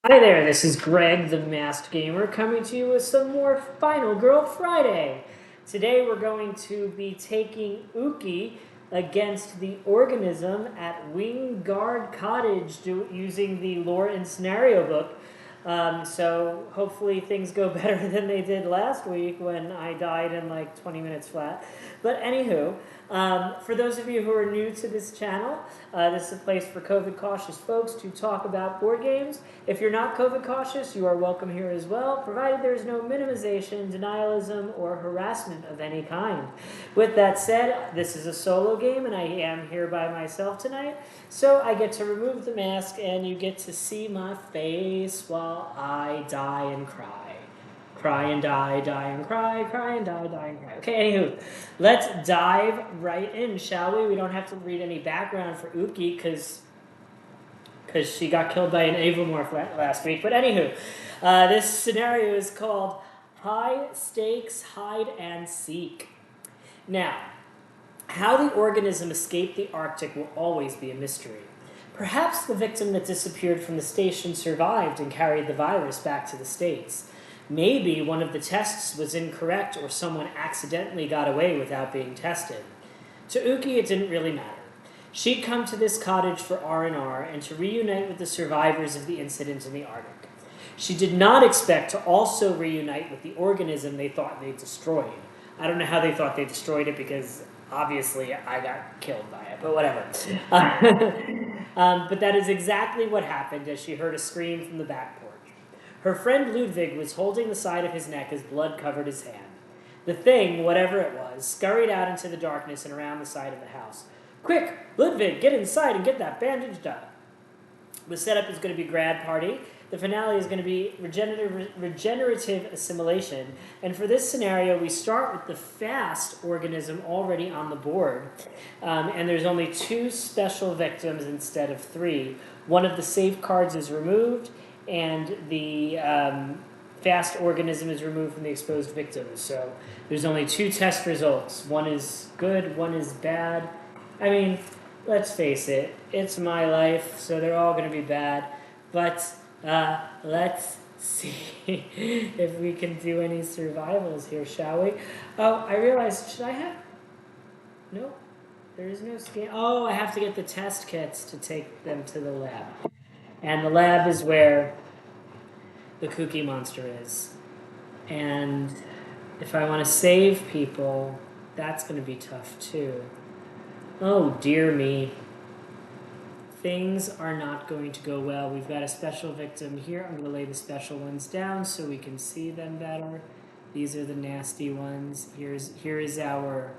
Hi there, this is Greg, the Masked Gamer, coming to you with some more Final Girl Friday. Today we're going to be taking Uki against the Organism at Wingard Cottage using the lore and scenario book. So hopefully things go better than they did last week when I died in like 20 minutes flat. But anywho, for those of you who are new to this channel, this is a place for COVID cautious folks to talk about board games. If you're not COVID cautious, you are welcome here as well, provided there is no minimization, denialism, or harassment of any kind. With that said, this is a solo game and I am here by myself tonight, so I get to remove the mask and you get to see my face while I die and cry. Cry and die, die and cry, cry and die, die and cry. Okay, anywho, let's dive right in, shall we? We don't have to read any background for Uki because she got killed by an avomorph last week. But anywho, this scenario is called High Stakes Hide and Seek. Now, how the organism escaped the Arctic will always be a mystery. Perhaps the victim that disappeared from the station survived and carried the virus back to the States. Maybe one of the tests was incorrect or someone accidentally got away without being tested. To Uki, it didn't really matter. She'd come to this cottage for R&R and to reunite with the survivors of the incident in the Arctic. She did not expect to also reunite with the organism they thought they destroyed. I don't know how they thought they destroyed it because obviously I got killed by it, but whatever. But that is exactly what happened as she heard a scream from the back porch. Her friend Ludwig was holding the side of his neck as blood covered his hand. The thing, whatever it was, scurried out into the darkness and around the side of the house. Quick, Ludwig, get inside and get that bandaged up. The setup is going to be grad party. The finale is going to be regenerative assimilation. And for this scenario, we start with the fast organism already on the board. And there's only 2 special victims instead of 3. One of the safe cards is removed, and the fast organism is removed from the exposed victims. So there's only 2 test results. One is good, one is bad. I mean, let's face it, it's my life, so they're all going to be bad. But let's see if we can do any survivals here, shall we? Oh, I realized, should I have... Nope, there is no scan. Oh, I have to get the test kits to take them to the lab. And the lab is where the Cookie Monster is. And if I want to save people, that's going to be tough too. Oh, dear me. Things are not going to go well. We've got a special victim here. I'm going to lay the special ones down so we can see them better. These are the nasty ones. Here is our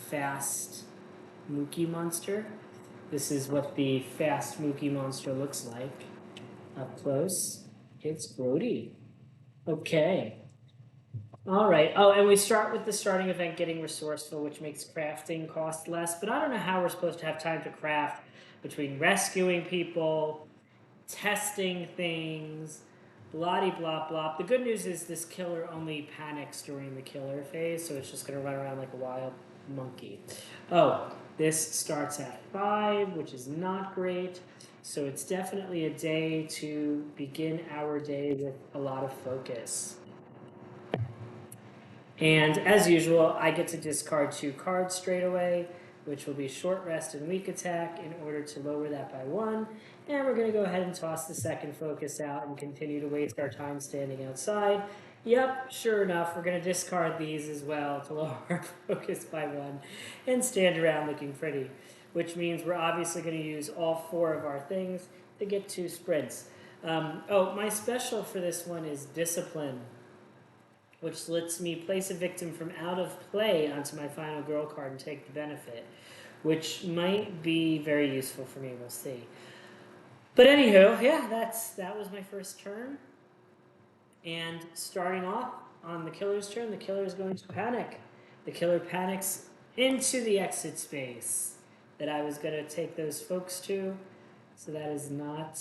fast Mookie monster. This is what the fast Mookie monster looks like up close. It's grody. Okay. All right. Oh, and we start with the starting event getting resourceful, which makes crafting cost less. But I don't know how we're supposed to have time to craft between rescuing people, testing things, blah blah blah. The good news is this killer only panics during the killer phase, so it's just going to run around like a wild monkey. Oh, this starts at 5, which is not great. So it's definitely a day to begin our day with a lot of focus. And as usual, I get to discard 2 cards straight away, which will be short rest and weak attack in order to lower that by 1. And we're going to go ahead and toss the second focus out and continue to waste our time standing outside. Yep, sure enough, we're going to discard these as well to lower our focus by 1 and stand around looking pretty, which means we're obviously going to use all 4 of our things to get 2 sprints. Oh, my special for this one is Discipline, which lets me place a victim from out of play onto my final girl card and take the benefit, which might be very useful for me, we'll see. But anywho, yeah, that was my first turn. And starting off on the killer's turn, the killer is going to panic. The killer panics into the exit space that I was going to take those folks to. So that is not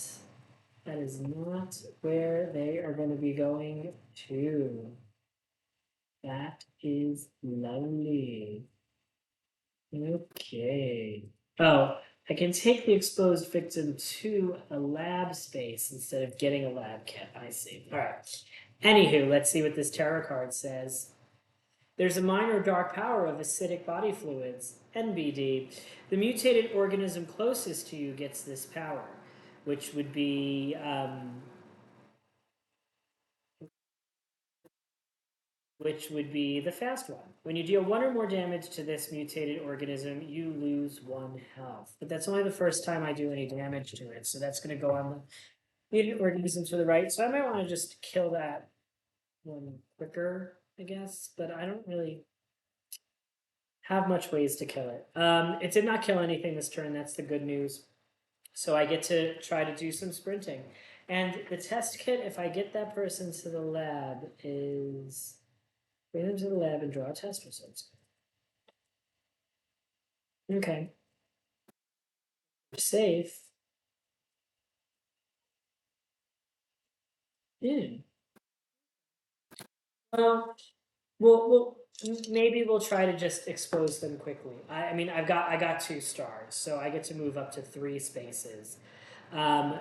where they are going to be going to. That is lovely. Okay. Oh, I can take the exposed victim to a lab space instead of getting a lab kit. I see. All right. Anywho, let's see what this tarot card says. There's a minor dark power of acidic body fluids, NBD. The mutated organism closest to you gets this power, which would be the fast one. When you deal 1 or more damage to this mutated organism, you lose 1 health. But that's only the first time I do any damage to it, so that's going to go on the mutated organism to the right. So I might want to just kill that one quicker, I guess, but I don't really have much ways to kill it. It did not kill anything this turn, that's the good news. So I get to try to do some sprinting. And the test kit, if I get that person to the lab, is bring them to the lab and draw test results. Okay. Safe. Yeah. Well, we'll maybe we'll try to just expose them quickly. I mean, I got 2 stars, so I get to move up to 3 spaces.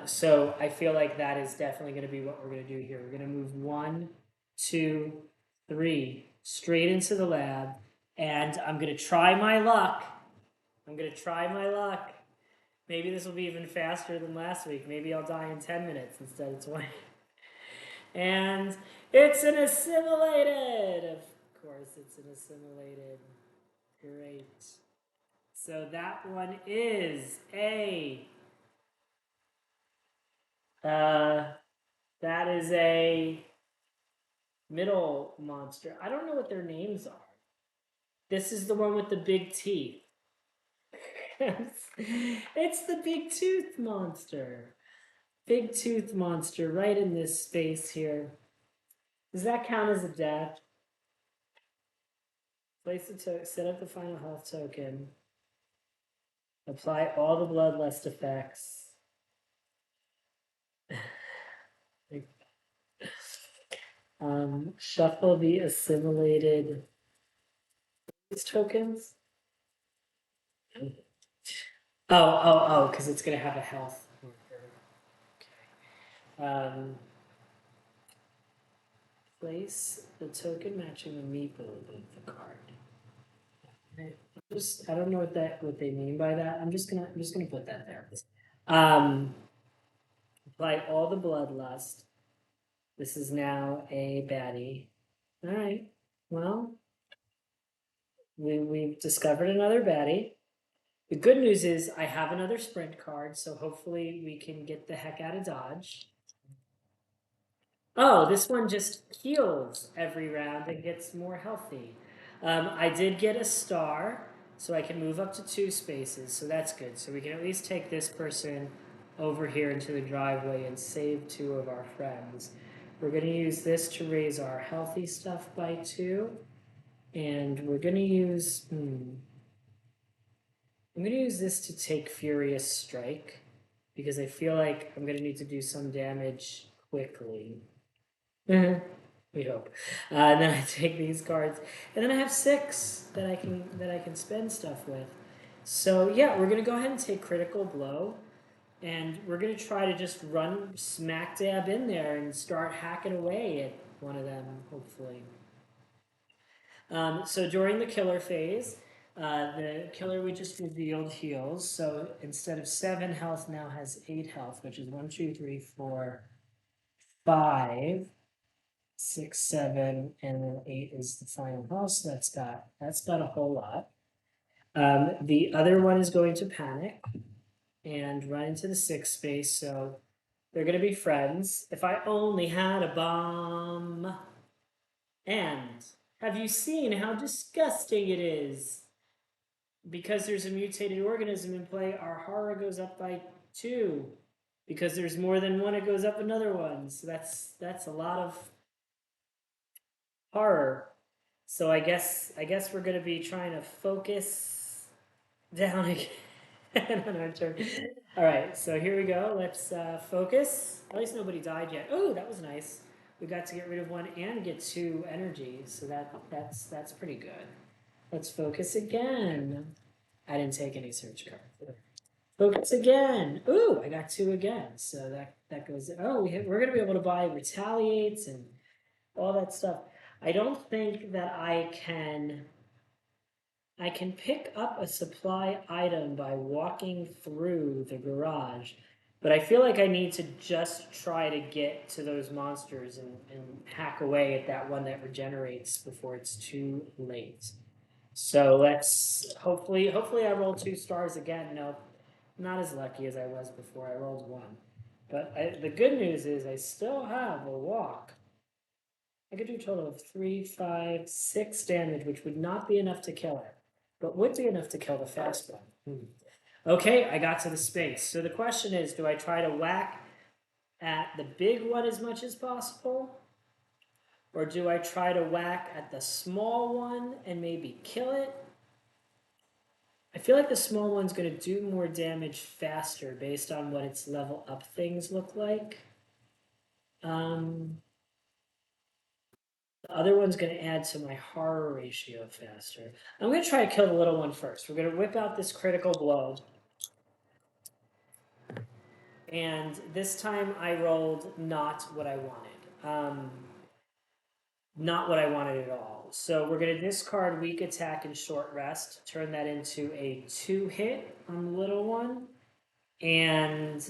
So I feel like that is definitely going to be what we're going to do here. We're going to move 1, 2, 3 straight into the lab, and I'm going to try my luck. Maybe this will be even faster than last week. Maybe I'll die in 10 minutes instead of 20. And it's an assimilated! Of course, it's an assimilated. Great. So that one is that is a middle monster. I don't know what their names are. This is the one with the big teeth. It's the big tooth monster. Big tooth monster right in this space here. Does that count as a death? Place the token, set up the final health token. Apply all the bloodlust effects. Shuffle the assimilated these tokens. Oh, because it's gonna have a health. Okay. Place the token matching the meeple of the card. I don't know what they mean by that. I'm just gonna put that there. Apply all the bloodlust. This is now a baddie. All right. Well, we've discovered another baddie. The good news is I have another sprint card, so hopefully we can get the heck out of Dodge. Oh, this one just heals every round and gets more healthy. I did get a star, so I can move up to 2 spaces, so that's good. So we can at least take this person over here into the driveway and save 2 of our friends. We're going to use this to raise our healthy stuff by 2. And we're going to use... I'm going to use this to take Furious Strike, because I feel like I'm going to need to do some damage quickly. We hope. And then I take these cards, and then I have 6 that I can spend stuff with. So yeah, we're gonna go ahead and take Critical Blow, and we're gonna try to just run smack dab in there and start hacking away at one of them, hopefully. So during the killer phase, the killer we just revealed heals. So instead of 7 health, now has 8 health, which is 1, 2, 3, 4, 5. 6, 7, and then 8 is the final health. So that's got a whole lot. The other one is going to panic and run into the 6 space. So they're going to be friends. If I only had a bomb. And have you seen how disgusting it is? Because there's a mutated organism in play, our horror goes up by 2. Because there's more than one, it goes up another 1. So that's a lot of horror. So I guess we're gonna be trying to focus down again on our turn. All right, so here we go. Let's focus. At least nobody died yet. Oh, that was nice. We got to get rid of 1 and get 2 energy, so that's pretty good. Let's focus again. I didn't take any search cards. Focus again. Ooh, I got 2 again. So that goes. Oh, we're gonna be able to buy retaliates and all that stuff. I don't think that I can pick up a supply item by walking through the garage, but I feel like I need to just try to get to those monsters and hack away at that one that regenerates before it's too late. So let's hopefully I roll 2 stars again. No, not as lucky as I was before. I rolled 1. But the good news is I still have a walk. I could do a total of 3, 5, 6 damage, which would not be enough to kill it, but would be enough to kill the fast one. Okay, I got to the space. So the question is, do I try to whack at the big one as much as possible? Or do I try to whack at the small one and maybe kill it? I feel like the small one's going to do more damage faster based on what its level up things look like. The other one's going to add to my horror ratio faster. I'm going to try to kill the little one first. We're going to whip out this critical blow. And this time I rolled not what I wanted. Not what I wanted at all. So we're going to discard weak attack and short rest, turn that into a 2 hit on the little one. And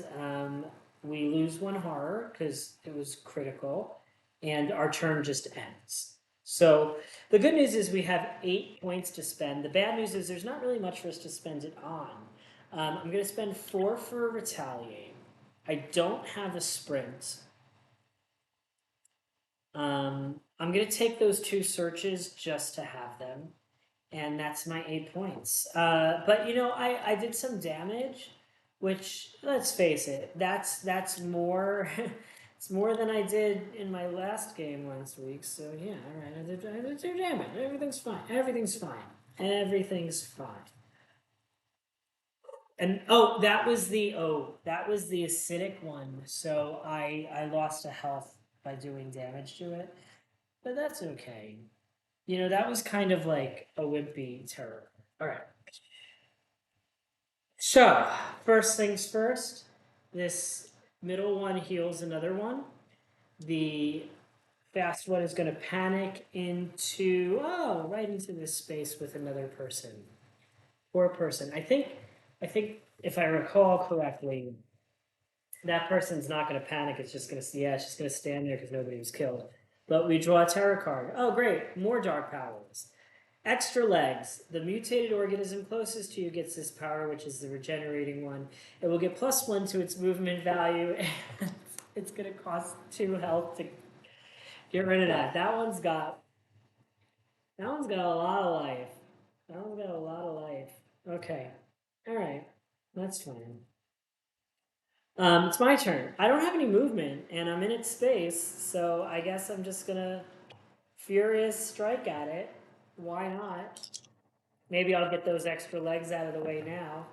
we lose 1 horror because it was critical. And our turn just ends. So the good news is we have 8 points to spend. The bad news is there's not really much for us to spend it on. I'm going to spend 4 for retaliate. I don't have a sprint. I'm going to take those 2 searches just to have them. And that's my 8 points. But, you know, I did some damage, which, let's face it, that's more... It's more than I did in my last game last week, so yeah, alright, I did damage. Everything's fine. Everything's fine. Everything's fine. And that was the acidic one, so I lost a health by doing damage to it. But that's okay. You know, that was kind of like a wimpy terror. Alright. So, first things first, this middle one heals another one. The fast one is going to panic into, right into this space with another person. Poor person. I think if I recall correctly, that person's not going to panic. It's just going to, it's just going to stand there because nobody was killed. But we draw a terror card. Oh, great. More dark powers. Extra legs. The mutated organism closest to you gets this power, which is the regenerating one. It will get +1 to its movement value. And it's going to cost 2 health to get rid of that. That one's got a lot of life. That one's got a lot of life. Okay. Alright. That's fine. It's my turn. I don't have any movement, and I'm in its space, so I guess I'm just gonna furious strike at it. Why not? Maybe I'll get those extra legs out of the way now.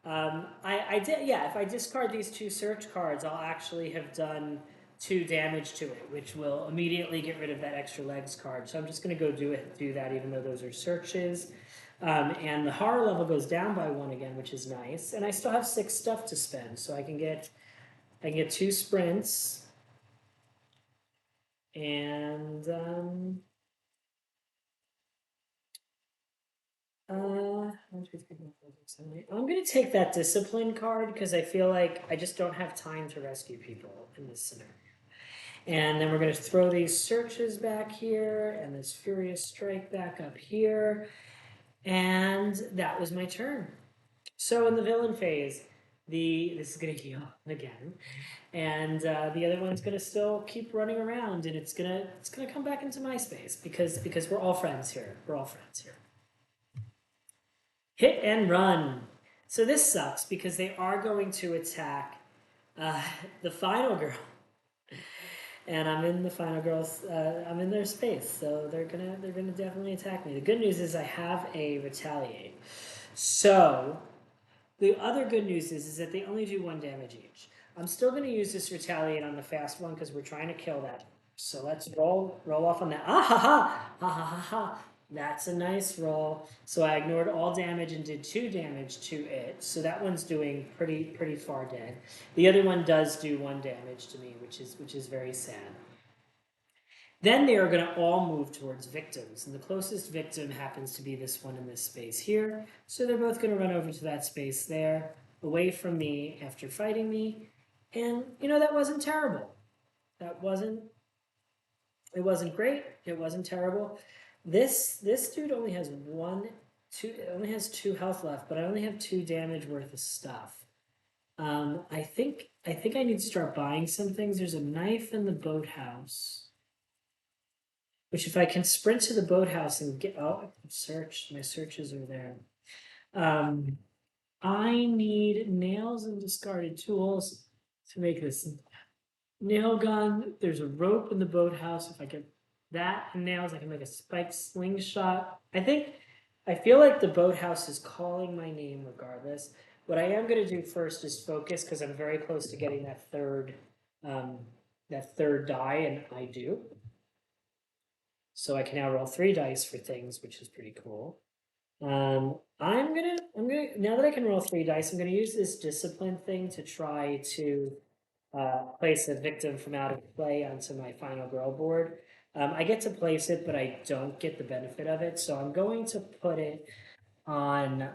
I did, yeah, if I discard these 2 search cards, I'll actually have done 2 damage to it, which will immediately get rid of that extra legs card. So I'm just going to go do that, even though those are searches. And the horror level goes down by 1 again, which is nice. And I still have 6 stuff to spend, so I can get 2 sprints. And I'm going to take that discipline card because I feel like I just don't have time to rescue people in this scenario. And then we're going to throw these searches back here and this furious strike back up here. And that was my turn. So in the villain phase, this is going to heal again. And the other one's going to still keep running around, and it's going to come back into my space because we're all friends here. We're all friends here. Hit and run. So this sucks because they are going to attack the final girl. And I'm in the final girls. I'm in their space, so they're gonna definitely attack me. The good news is I have a retaliate. So the other good news is that they only do 1 damage each. I'm still gonna use this retaliate on the fast one because we're trying to kill that. So let's roll off on that. Ah ha ha ha ha ha ha. That's a nice roll. So I ignored all damage and did 2 damage to it. So that one's doing pretty far dead. The other one does do 1 damage to me, which is very sad. Then they are going to all move towards victims, and the closest victim happens to be this one in this space here. So they're both going to run over to that space there, away from me after fighting me. And that wasn't terrible. It wasn't great. It wasn't terrible. This dude only has only has 2 health left, but I only have 2 damage worth of stuff. I think I need to start buying some things. There's a knife in the boathouse. Which if I can sprint to the boathouse and get my searches are there. I need nails and discarded tools to make this nail gun. There's a rope in the boathouse. If I get that and nails, I can make a spiked slingshot. I feel like the boathouse is calling my name regardless. What I am going to do first is focus because I'm very close to getting that third die, and I do. So I can now roll 3 dice for things, which is pretty cool. I'm gonna now that I can roll 3 dice, I'm gonna use this discipline thing to try to place a victim from out of play onto my final girl board. I get to place it, but I don't get the benefit of it. So I'm going to put it on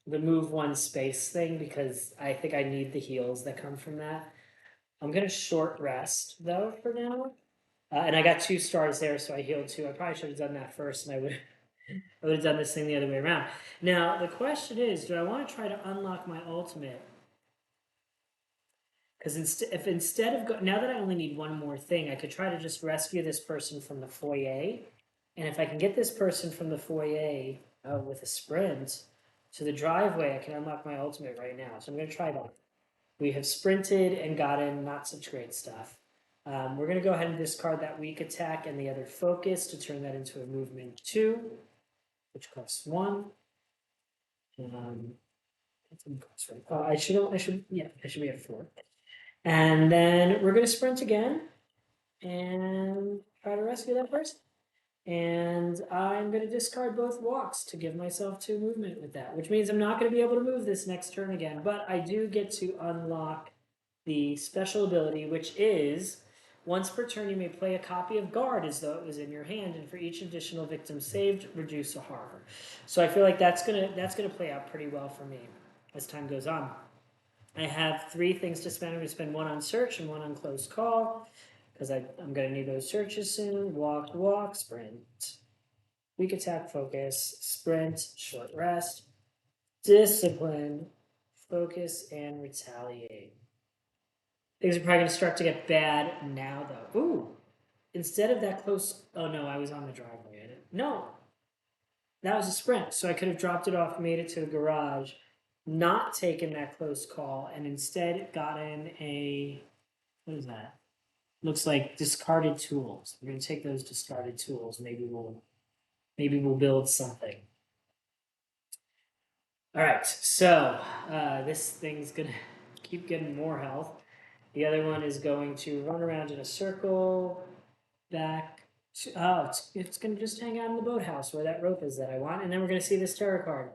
the move 1 space thing because I think I need the heals that come from that. I'm gonna short rest though for now. And I got 2 stars there, so I healed 2. I probably should have done that first, and I would have done this thing the other way around. Now, the question is, do I want to try to unlock my ultimate? Because if instead of now that I only need 1 more thing, I could try to just rescue this person from the foyer. And if I can get this person from the foyer with a sprint to the driveway, I can unlock my ultimate right now. So I'm going to try that. We have sprinted and gotten not such great stuff. We're going to go ahead and discard that weak attack and the other focus to turn that into a movement 2, which costs 1. I should be at 4. And then we're going to sprint again and try to rescue that person. And I'm going to discard both walks to give myself 2 movement with that, which means I'm not going to be able to move this next turn again. But I do get to unlock the special ability, which is once per turn you may play a copy of Guard as though it was in your hand, and for each additional victim saved, reduce a horror. So I feel like that's gonna play out pretty well for me as time goes on. I have 3 things to spend. I'm going to spend 1 on search and 1 on close call because I'm going to need those searches soon. Walk, sprint. Weak attack, focus, sprint, short rest, discipline, focus, and retaliate. Things are probably going to start to get bad now, though. Ooh, instead of that close... Oh, no, I was on the driveway. No, that was a sprint. So I could have dropped it off, made it to the garage, not taken that close call, and instead gotten a... What is that? Looks like discarded tools. We're going to take those discarded tools. Maybe we'll build something. All right, so this thing's going to keep getting more health. The other one is going to run around in a circle back. It's going to just hang out in the boathouse where that rope is that I want. And then we're going to see this tarot card.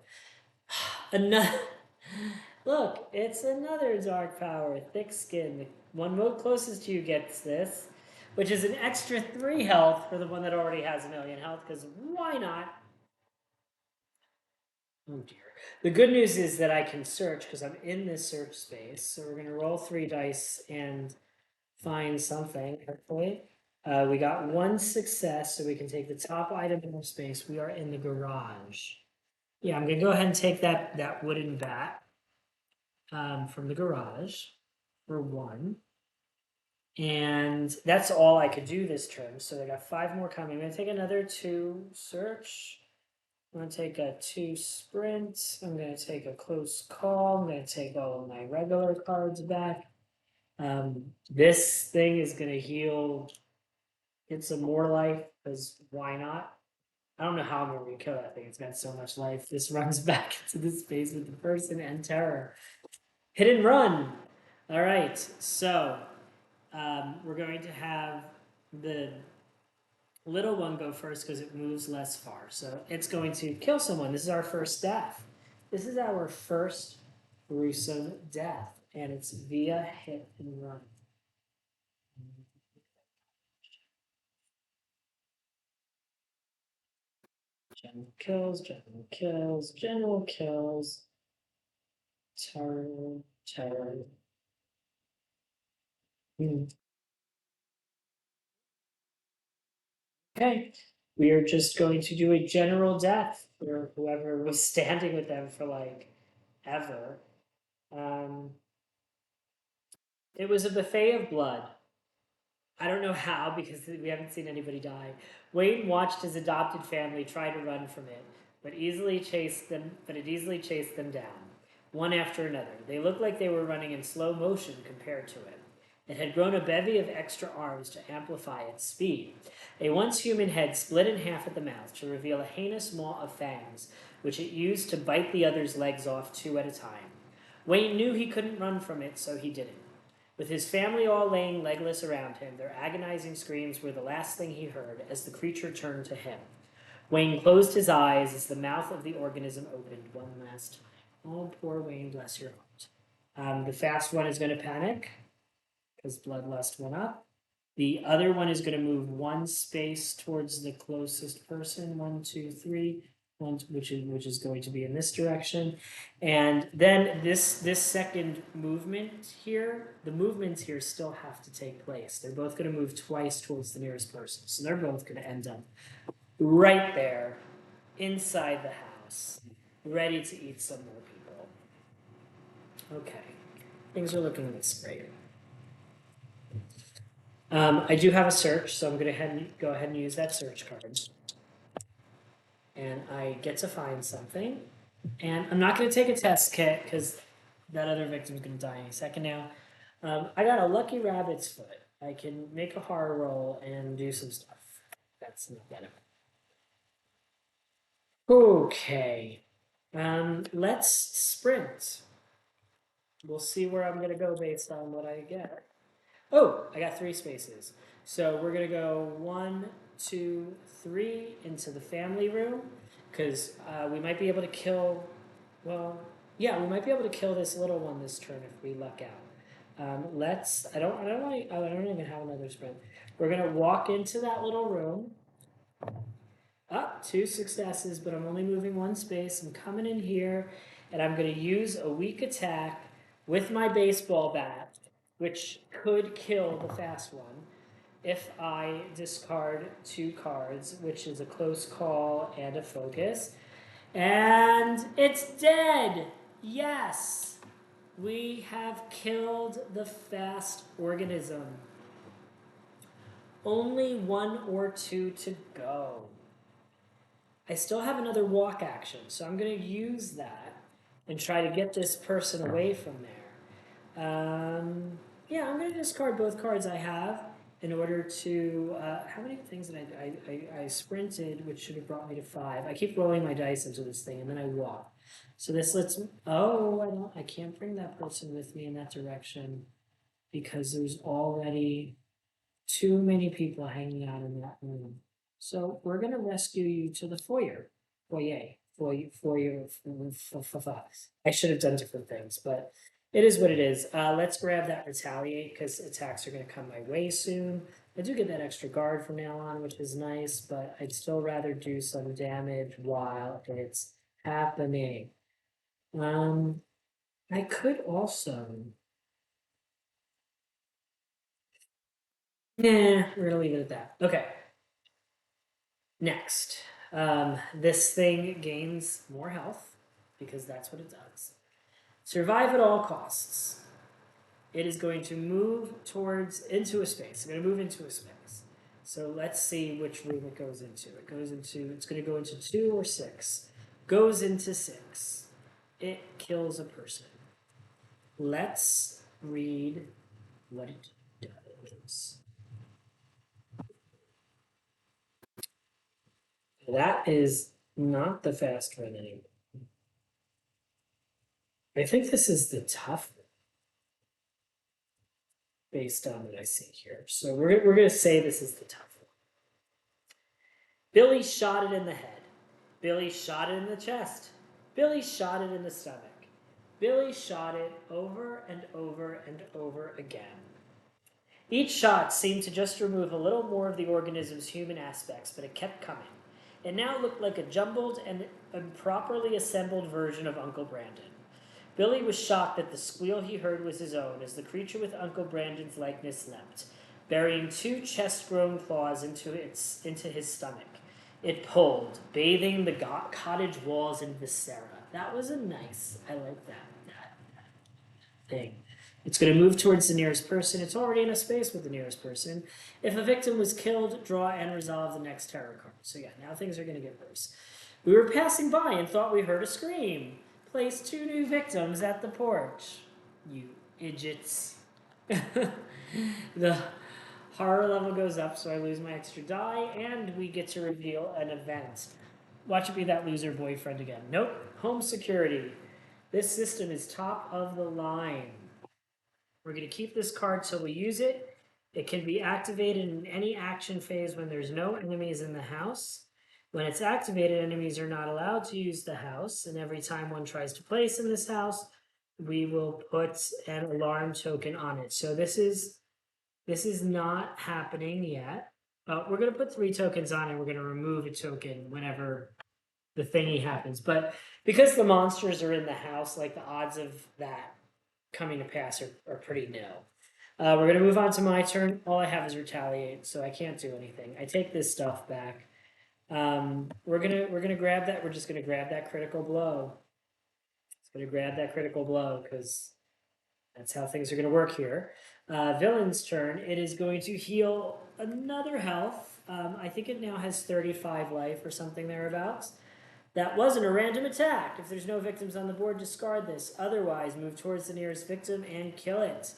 Another. Look, it's another dark power, thick skin. The one vote closest to you gets this, which is an extra 3 health for the one that already has 1,000,000 health, because why not? Oh dear. The good news is that I can search because I'm in this search space. So we're going to roll 3 dice and find something, hopefully. We got 1 success, so we can take the top item in our space. We are in the garage. Yeah, I'm going to go ahead and take that wooden bat from the garage for 1. And that's all I could do this turn. So I got 5 more coming. I'm going to take another 2 search. I'm going to take a 2 sprint. I'm going to take a close call. I'm going to take all of my regular cards back. This thing is going to heal, get some more life, because why not? I don't know how I'm going to kill that thing. It's got so much life. This runs back into the space with the person and terror. Hit and run. All right, so we're going to have the Little one go first because it moves less far. So it's going to kill someone. This is our first death. This is our first gruesome death, and it's via hit and run. General kills, general kills, general kills. Terror, terror. Okay, we are just going to do a general death for whoever was standing with them for like ever. Um, it was a buffet of blood. I don't know how because we haven't seen anybody die. Wayne watched his adopted family try to run from it, but it easily chased them down, one after another. They looked like they were running in slow motion compared to it. It had grown a bevy of extra arms to amplify its speed. A once human head split in half at the mouth to reveal a heinous maw of fangs, which it used to bite the other's legs off two at a time. Wayne knew he couldn't run from it, so he didn't. With his family all laying legless around him, their agonizing screams were the last thing he heard as the creature turned to him. Wayne closed his eyes as the mouth of the organism opened one last time. Oh, poor Wayne, bless your heart. The fast one is going to panic because bloodlust went up. The other one is going to move one space towards the closest person. 1, 2, 3. Which is going to be in this direction, and then this second movement here, the movements here still have to take place. They're both going to move twice towards the nearest person, so they're both going to end up right there inside the house, ready to eat some more people. Okay, things are looking this great. I do have a search, so I'm going to go ahead and use that search card. And I get to find something. And I'm not going to take a test kit because that other victim's going to die any second now. I got a lucky rabbit's foot. I can make a horror roll and do some stuff. That's not better. Okay. Let's sprint. We'll see where I'm going to go based on what I get. Oh, I got 3 spaces. So we're going to go 1, 2, 3 into the family room because we might be able to kill. Well, yeah, we might be able to kill this little one this turn if we luck out. Let's. I don't even have another sprint. We're gonna walk into that little room. Up 2 successes, but I'm only moving 1 space. I'm coming in here, and I'm gonna use a weak attack with my baseball bat, which could kill the fast one if I discard 2 cards, which is a close call and a focus. And it's dead! Yes! We have killed the fast organism. Only 1 or 2 to go. I still have another walk action, so I'm going to use that and try to get this person away from there. Yeah, I'm going to discard both cards I have in order to. How many things did I sprinted, which should have brought me to 5. I keep rolling my dice into this thing, and then I walk. So this lets me. Oh, I can't bring that person with me in that direction because there's already too many people hanging out in that room. So we're going to rescue you to the foyer. Foyer. I should have done different things, but it is what it is. Let's grab that retaliate because attacks are going to come my way soon. I do get that extra guard from now on, which is nice, but I'd still rather do some damage while it's happening. I could also. Nah, we're gonna leave it at that. Okay. Next, this thing gains more health because that's what it does. Survive at all costs. It is going to move into a space. It's going to move into a space. So let's see which room it goes into. It's going to go into 2 or 6. Goes into 6. It kills a person. Let's read what it does. That is not the fast run anymore. I think this is the tough one based on what I see here. So we're going to say this is the tough Billy shot it in the head. Billy shot it in the chest. Billy shot it in the stomach. Billy shot it over and over and over again. Each shot seemed to just remove a little more of the organism's human aspects, but it kept coming. It now looked like a jumbled and improperly assembled version of Uncle Brandon. Billy was shocked that the squeal he heard was his own as the creature with Uncle Brandon's likeness leapt, burying two chest-grown claws into his stomach. It pulled, bathing the cottage walls in viscera. That was a nice, I like that thing. It's going to move towards the nearest person. It's already in a space with the nearest person. If a victim was killed, draw and resolve the next terror card. So yeah, now things are going to get worse. We were passing by and thought we heard a scream. Place 2 new victims at the porch. You idiots. The horror level goes up, so I lose my extra die, and we get to reveal an event. Watch it be that loser boyfriend again. Nope. Home security. This system is top of the line. We're going to keep this card till we use it. It can be activated in any action phase when there's no enemies in the house. When it's activated, enemies are not allowed to use the house, and every time one tries to place in this house, we will put an alarm token on it. So this is not happening yet. We're going to put 3 tokens on it. We're going to remove a token whenever the thingy happens. But because the monsters are in the house, like the odds of that coming to pass are pretty nil. We're going to move on to my turn. All I have is retaliate, so I can't do anything. I take this stuff back. We're gonna grab that. We're just gonna grab that critical blow. It's gonna grab that critical blow because that's how things are gonna work here. Villain's turn. It is going to heal another health. I think it now has 35 life or something thereabouts. That wasn't a random attack. If there's no victims on the board, discard this. Otherwise, move towards the nearest victim and kill it.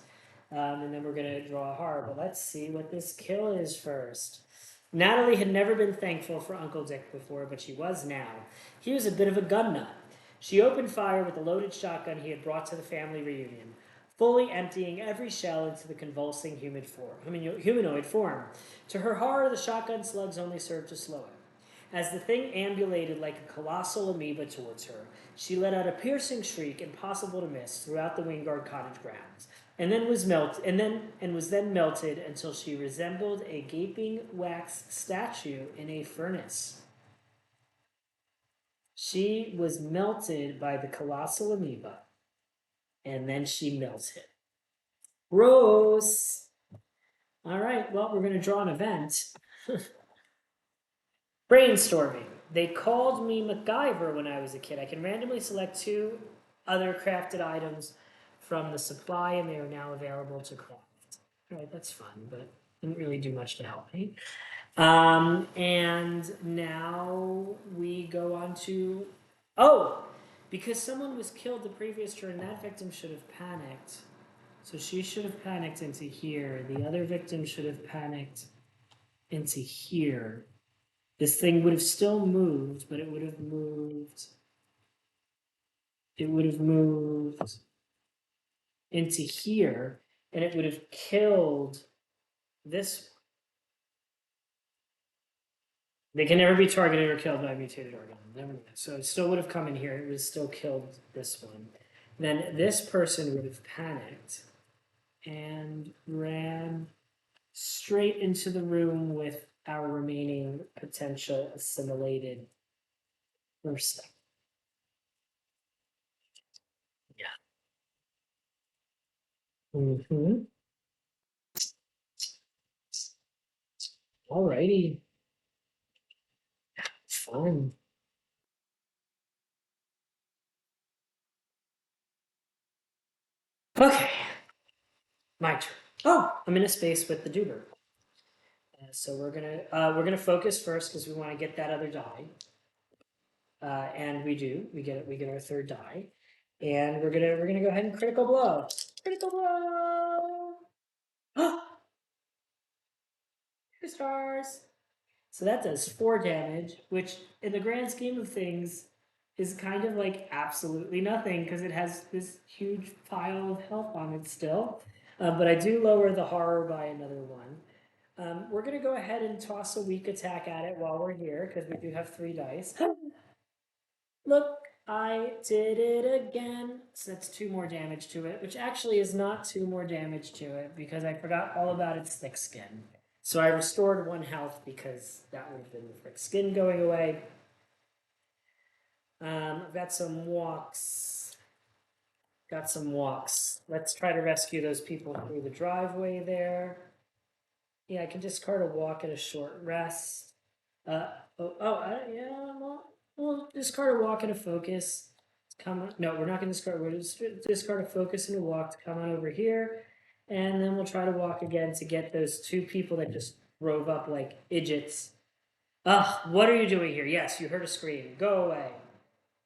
And then we're going to draw a horror. But let's see what this kill is first. Natalie had never been thankful for Uncle Dick before, but she was now. He was a bit of a gun nut. She opened fire with the loaded shotgun he had brought to the family reunion, fully emptying every shell into the convulsing humanoid form. To her horror, the shotgun slugs only served to slow it. As the thing ambulated like a colossal amoeba towards her, she let out a piercing shriek impossible to miss throughout the Wingard Cottage grounds, and was then melted until she resembled a gaping wax statue in a furnace. She was melted by the colossal amoeba, and then she melted. Gross! All right, well, we're going to draw an event. Brainstorming. They called me MacGyver when I was a kid. I can randomly select 2 other crafted items from the supply, and they are now available to craft. All right, that's fun, but didn't really do much to help me. And now we go on to... Oh! Because someone was killed the previous turn, that victim should have panicked. So she should have panicked into here. The other victim should have panicked into here. This thing would have still moved, but it would have moved. It would have moved into here, and it would have killed this. They can never be targeted or killed by a mutated organism. Never. So it still would have come in here. It would have still killed this one. Then this person would have panicked and ran straight into the room with our remaining potential assimilated person. Yeah. Mm-hmm. Alrighty. Fun. Okay. My turn. Oh, I'm in a space with the Duber. So we're gonna focus first because we want to get that other die. And we do. We get our 3rd die. And we're gonna go ahead and critical blow. Critical blow. 2 stars. So that does 4 damage, which in the grand scheme of things is kind of like absolutely nothing because it has this huge pile of health on it still. But I do lower the horror by another 1. We're gonna go ahead and toss a weak attack at it while we're here, because we do have 3 dice. Look, I did it again. So that's 2 more damage to it, which actually is not 2 more damage to it, because I forgot all about its thick skin. So I restored 1 health because that would have been the thick skin going away. I've got some walks. Let's try to rescue those people through the driveway there. Yeah, I can discard a walk and a short rest. Yeah, we'll discard a walk and a focus. Come on, no, we're not going to discard. We're just discard a focus and a walk to come on over here, and then we'll try to walk again to get those 2 people that just drove up like idiots. Ugh, what are you doing here? Yes, you heard a scream. Go away.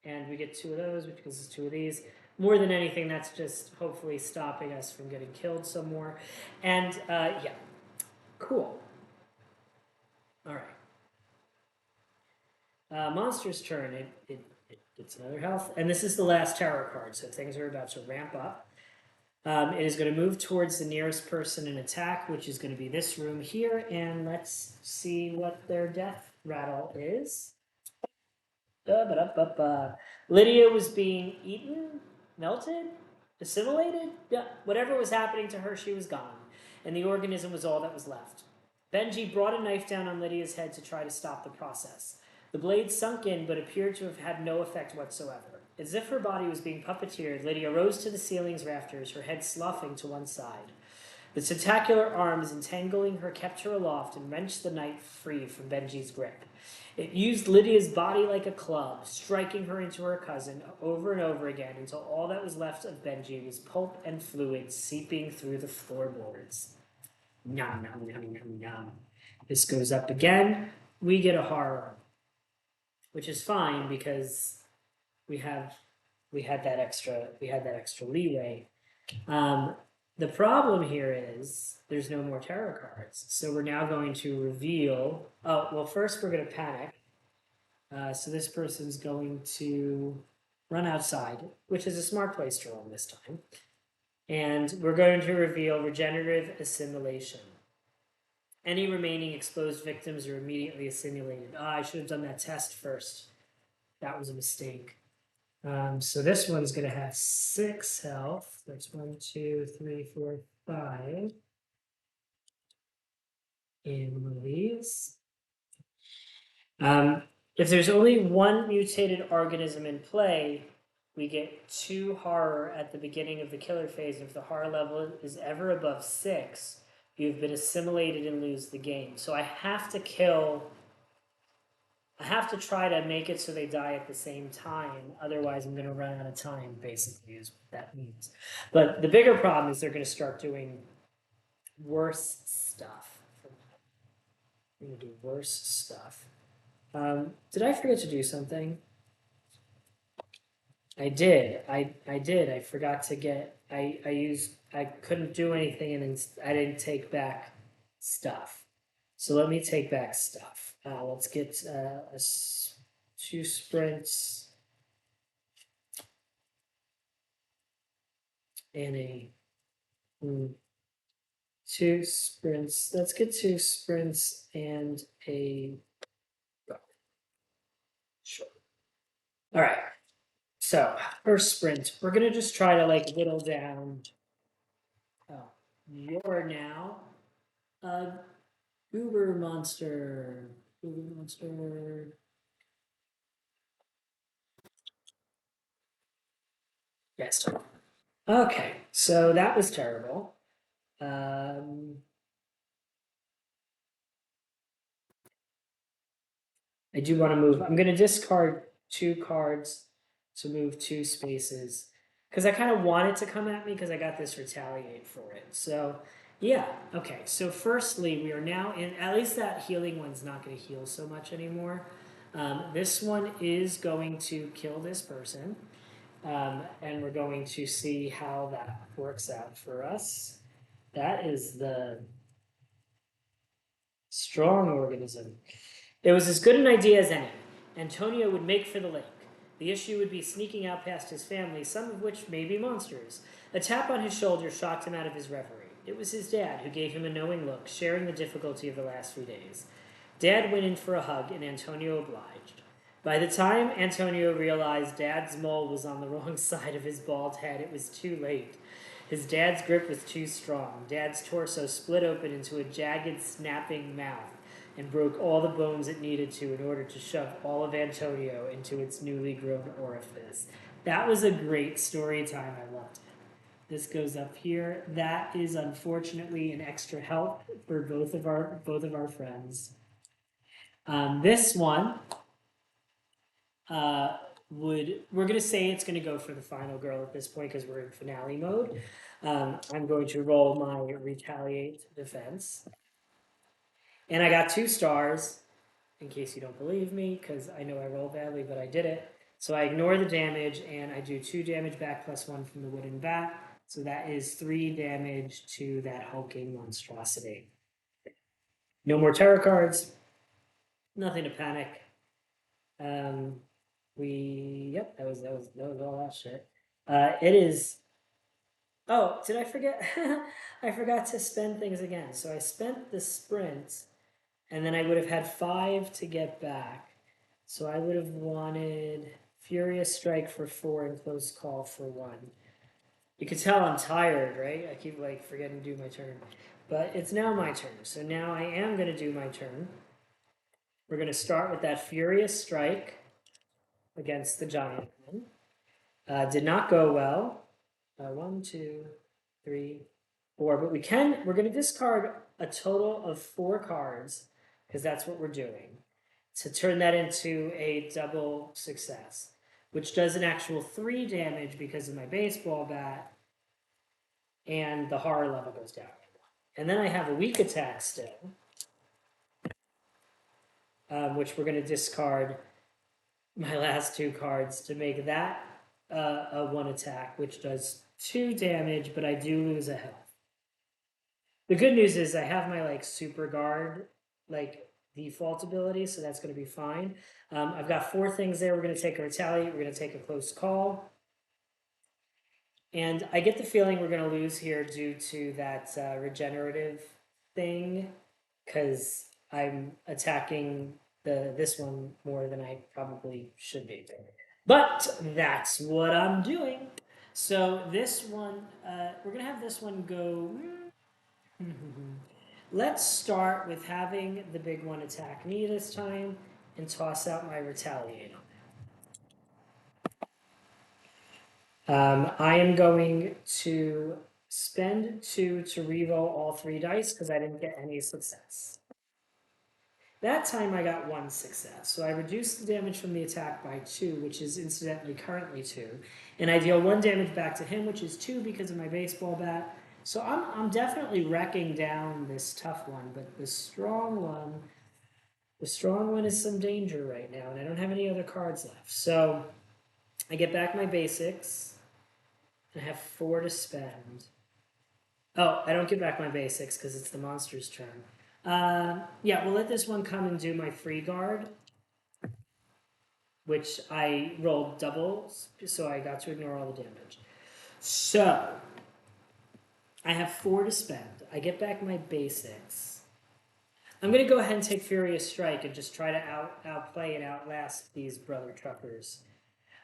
And we get 2 of those because it's 2 of these. More than anything, that's just hopefully stopping us from getting killed some more. And yeah, cool. All right. Monster's turn. It's another health, and this is the last terror card, so things are about to ramp up. It is going to move towards the nearest person and attack, which is going to be this room here, and let's see what their death rattle is. Lydia was being eaten, melted, assimilated. Yeah, whatever was happening to her, she was gone, and the organism was all that was left. Benji brought a knife down on Lydia's head to try to stop the process. The blade sunk in, but appeared to have had no effect whatsoever. As if her body was being puppeteered, Lydia rose to the ceiling's rafters, her head sloughing to one side. The tentacular arms entangling her kept her aloft and wrenched the knife free from Benji's grip. It used Lydia's body like a club, striking her into her cousin over and over again until all that was left of Benji was pulp and fluid seeping through the floorboards. Nom, nom, nom, nom, nom. This goes up again. We get a horror, which is fine because we had that extra leeway. The problem here is there's no more terror cards, so we're now going to reveal. Oh well, first we're going to panic. So this person's going to run outside, which is a smart place to run this time, and we're going to reveal regenerative assimilation. Any remaining exposed victims are immediately assimilated. I should have done that test first. That was a mistake. So this one's going to have 6 health. That's 1, 2, 3, 4, 5. In one of these. If there's only 1 mutated organism in play, we get 2 horror at the beginning of the killer phase. If the horror level is ever above 6, you've been assimilated and lose the game. So I have to try to make it so they die at the same time. Otherwise, I'm going to run out of time, basically, is what that means. But the bigger problem is they're going to start doing worse stuff. I'm going to do worse stuff. Did I forget to do something? I did. I did. I forgot to get. I couldn't do anything, and then I didn't take back stuff. So let me take back stuff. Let's get 2 sprints and a 2 sprints. Let's get 2 sprints and a. Sure. All right. So first sprint, we're gonna just try to like whittle down. Oh, you're now a goober monster. Goober monster. Yes. Okay, so that was terrible. I do want to move. I'm going to discard 2 cards to move 2 spaces because I kind of want it to come at me because I got this retaliate for it. So yeah, okay. So firstly, we are now in, at least that healing one's not going to heal so much anymore. This one is going to kill this person. And we're going to see how that works out for us. That is the strong organism. It was as good an idea as any. Antonio would make for the lake. The issue would be sneaking out past his family, some of which may be monsters. A tap on his shoulder shocked him out of his reverie. It was his dad who gave him a knowing look, sharing the difficulty of the last few days. Dad went in for a hug, and Antonio obliged. By the time Antonio realized Dad's mole was on the wrong side of his bald head, it was too late. His dad's grip was too strong. Dad's torso split open into a jagged, snapping mouth and broke all the bones it needed to in order to shove all of Antonio into its newly grown orifice. That was a great story time. I loved it. This goes up here. That is unfortunately an extra help for both of our friends. This one we're gonna say it's gonna go for the final girl at this point because we're in finale mode. I'm going to roll my retaliate defense, and I got 2 stars. In case you don't believe me, because I know I rolled badly, but I did it. So I ignore the damage, and I do 2 damage back plus 1 from the wooden bat. So that is 3 damage to that hulking monstrosity. No more terror cards. Nothing to panic. Yep, that was all that shit. It is. Oh, did I forget? I forgot to spend things again. So I spent the sprint, and then I would have had 5 to get back. So I would have wanted Furious Strike for 4 and Close Call for 1. You can tell I'm tired, right? I keep forgetting to do my turn. But it's now my turn. So now I am going to do my turn. We're going to start with that Furious Strike against the giant one. Did not go well. 1, 2, 3, 4. But we're going to discard a total of 4 cards because that's what we're doing, to turn that into a double success, which does an actual 3 damage because of my baseball bat, and the horror level goes down. And then I have a weak attack still, which we're going to discard my last 2 cards to make that a 1 attack, which does 2 damage, but I do lose a health. The good news is I have my super guard default ability, so that's going to be fine. I've got 4 things there. We're going to take a retaliate. We're going to take a close call. And I get the feeling we're going to lose here due to that regenerative thing, because I'm attacking this one more than I probably should be. But that's what I'm doing. So this one, we're going to have this one go... Let's start with having the big one attack me this time and toss out my retaliate. I am going to spend 2 to reroll all 3 dice because I didn't get any success. That time I got 1 success, so I reduced the damage from the attack by 2, which is incidentally currently 2, and I deal 1 damage back to him, which is 2 because of my baseball bat. So I'm definitely wrecking down this tough one, but the strong one is some danger right now, and I don't have any other cards left. So I get back my basics, and I have 4 to spend. Oh, I don't get back my basics because it's the monster's turn. Yeah, we'll let this one come and do my free guard, which I rolled doubles, so I got to ignore all the damage. So I have 4 to spend. I get back my basics. I'm going to go ahead and take Furious Strike and just try to outplay and outlast these brother truckers.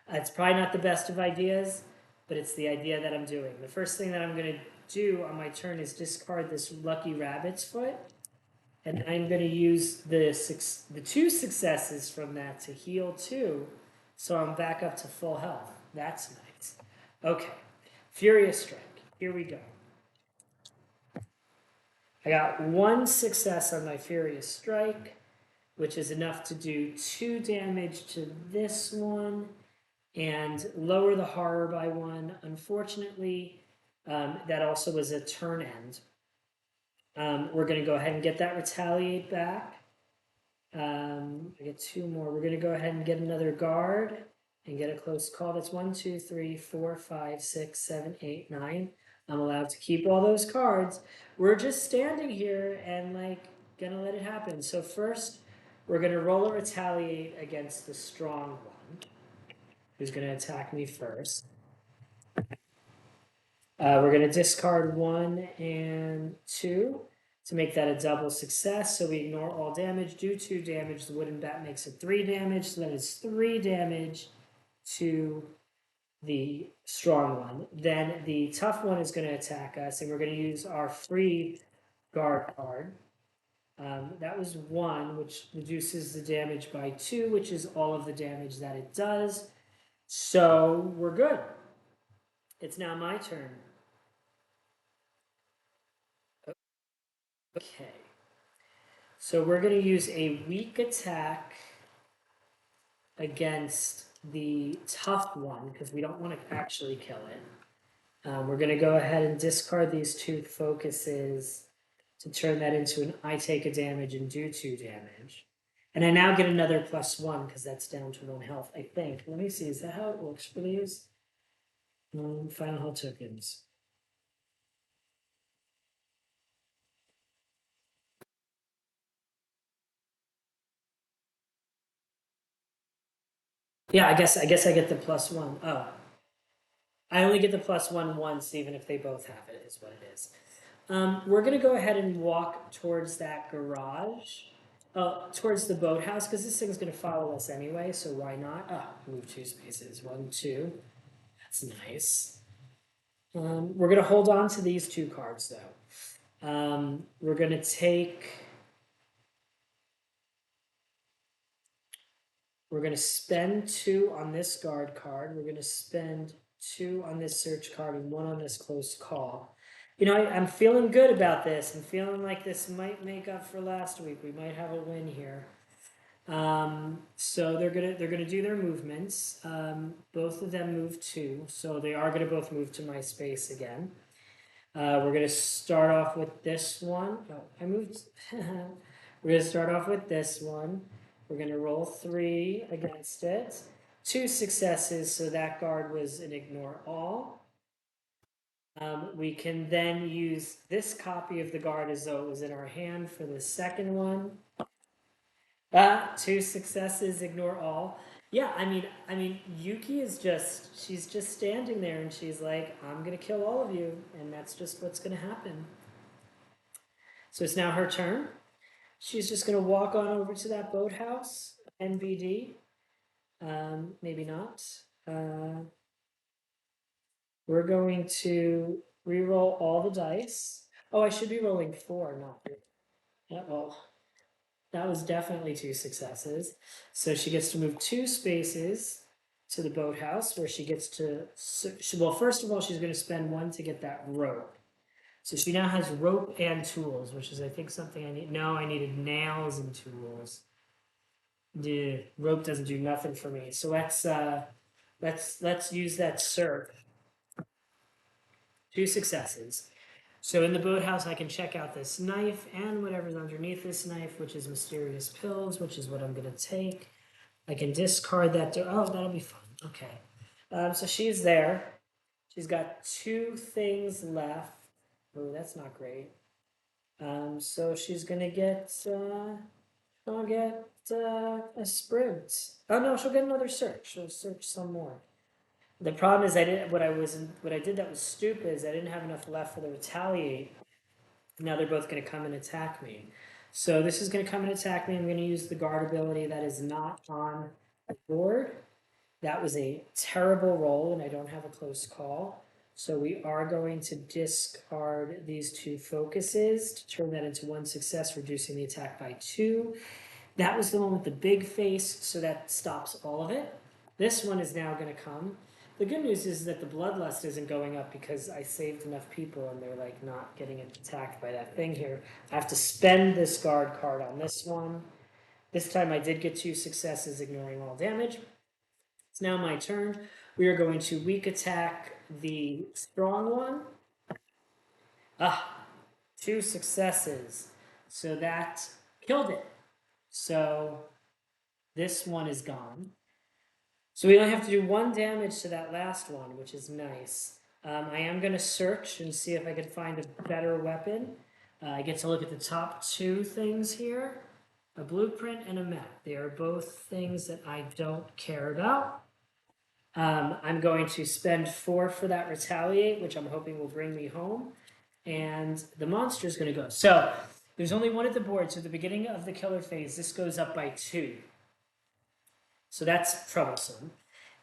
It's probably not the best of ideas, but it's the idea that I'm doing. The first thing that I'm going to do on my turn is discard this Lucky Rabbit's Foot, and I'm going to use the 2 successes from that to heal 2, so I'm back up to full health. That's nice. Okay, Furious Strike. Here we go. I got 1 success on my Furious Strike, which is enough to do 2 damage to this one and lower the horror by 1. Unfortunately, that also was a turn end. We're going to go ahead and get that retaliate back. I get 2 more. We're going to go ahead and get another guard and get a close call. That's 1, 2, 3, 4, 5, 6, 7, 8, 9. I'm allowed to keep all those cards. We're just standing here and gonna let it happen. So first, we're gonna roll a retaliate against the strong one, who's gonna attack me first. We're going to discard 1 and 2 to make that a double success. So we ignore all damage. Do 2 damage. The wooden bat makes it 3 damage. So that is 3 damage to the strong one. Then the tough one is going to attack us, and we're going to use our free guard card. That was 1, which reduces the damage by 2, which is all of the damage that it does. So we're good. It's now my turn. Okay. So we're going to use a weak attack against the tough one because we don't want to actually kill it. We're going to go ahead and discard these 2 focuses to turn that into an I take a damage and do 2 damage. And I now get another +1 because that's down to 1 health, I think. Let me see, is that how it works for these? Final health tokens. Yeah, I guess I get the +1. Oh. I only get the +1 once, even if they both have it, is what it is. We're going to go ahead and walk towards that garage. Towards the boathouse, because this thing's going to follow us anyway, so why not? Move 2 spaces. 1, 2. That's nice. We're going to hold on to these 2 cards, though. We're going to take... We're going to spend 2 on this guard card. We're going to spend 2 on this search card and 1 on this close call. You know, I'm feeling good about this. I'm feeling like this might make up for last week. We might have a win here. So they're gonna do their movements. Both of them move 2, so they are gonna both move to my space again. We're gonna start off with this one. Oh, I moved. We're gonna start off with this one. We're gonna roll 3 against it. 2 successes, so that guard was an ignore all. We can then use this copy of the guard as though it was in our hand for the second one. 2 successes, ignore all. Yeah, I mean, Yuki is she's just standing there and she's like, I'm gonna kill all of you, and that's just what's gonna happen. So it's now her turn. She's just gonna walk on over to that boathouse, NBD. Maybe not. We're going to re-roll all the dice. Oh, I should be rolling 4, not 3. Uh-oh. That was definitely 2 successes. So she gets to move 2 spaces to the boathouse where she gets to... well, first of all, she's going to spend 1 to get that rope. So she now has rope and tools, which is, I think, something I need. No, I needed nails and tools. Yeah, rope doesn't do nothing for me. So let's use that surf. 2 successes. So in the boathouse, I can check out this knife and whatever's underneath this knife, which is mysterious pills, which is what I'm going to take. I can discard that. Oh, that'll be fun. Okay. So she's there. She's got 2 things left. Oh, that's not great. So she's going to get... I'll get a sprint. Oh, no, she'll get another search. She'll search some more. The problem is what I did that was stupid is I didn't have enough left for the retaliate. Now they're both going to come and attack me. So this is going to come and attack me. I'm going to use the guard ability that is not on the board. That was a terrible roll, and I don't have a close call. So we are going to discard these 2 focuses to turn that into 1 success, reducing the attack by 2. That was the one with the big face, so that stops all of it. This one is now going to come. The good news is that the bloodlust isn't going up because I saved enough people and they're like not getting attacked by that thing here. I have to spend this guard card on this one. This time I did get 2 successes, ignoring all damage. It's now my turn. We are going to weak attack the strong one. 2 successes. So that killed it. So this one is gone. So we only have to do 1 damage to that last one, which is nice. I am going to search and see if I can find a better weapon. I get to look at the top 2 things here. A blueprint and a map. They are both things that I don't care about. I'm going to spend 4 for that retaliate, which I'm hoping will bring me home. And the monster is going to go. So there's only one at the board. So at the beginning of the killer phase, this goes up by 2. So that's troublesome.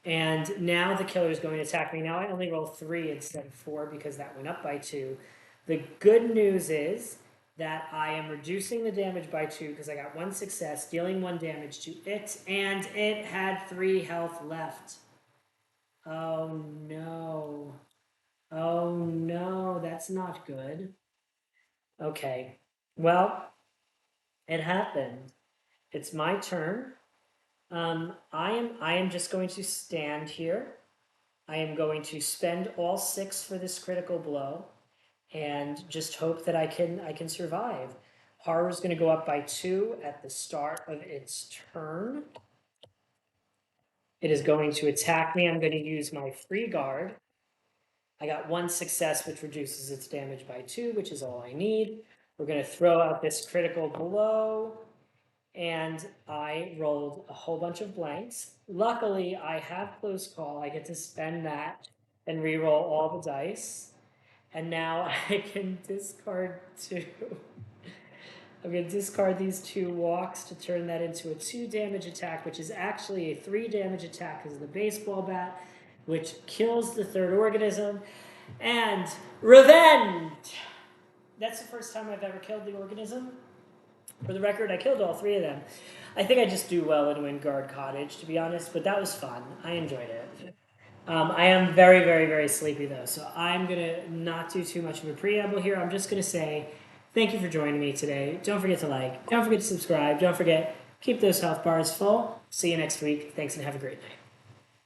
And now the killer is going to attack me. Now I only roll 3 instead of 4 because that went up by 2. The good news is that I am reducing the damage by 2 because I got 1 success, dealing 1 damage to it, and it had 3 health left. Oh no. Oh no, that's not good. Okay. Well, it happened. It's my turn. I am just going to stand here. I am going to spend all 6 for this critical blow, and just hope that I can survive. Horror is going to go up by 2 at the start of its turn. It is going to attack me. I'm going to use my free guard. I got 1 success, which reduces its damage by 2, which is all I need. We're going to throw out this critical blow. And I rolled a whole bunch of blanks. Luckily, I have close call. I get to spend that and re-roll all the dice. And now I can discard 2. I'm going to discard these 2 walks to turn that into a 2 damage attack, which is actually a 3 damage attack because of the baseball bat, which kills the 3rd organism. And revenge! That's the first time I've ever killed the organism. For the record, I killed all 3 of them. I think I just do well in Wingard Cottage, to be honest, but that was fun. I enjoyed it. I am very, very, very sleepy, though, so I'm going to not do too much of a preamble here. I'm just going to say thank you for joining me today. Don't forget to like. Don't forget to subscribe. Don't forget, keep those health bars full. See you next week. Thanks, and have a great night.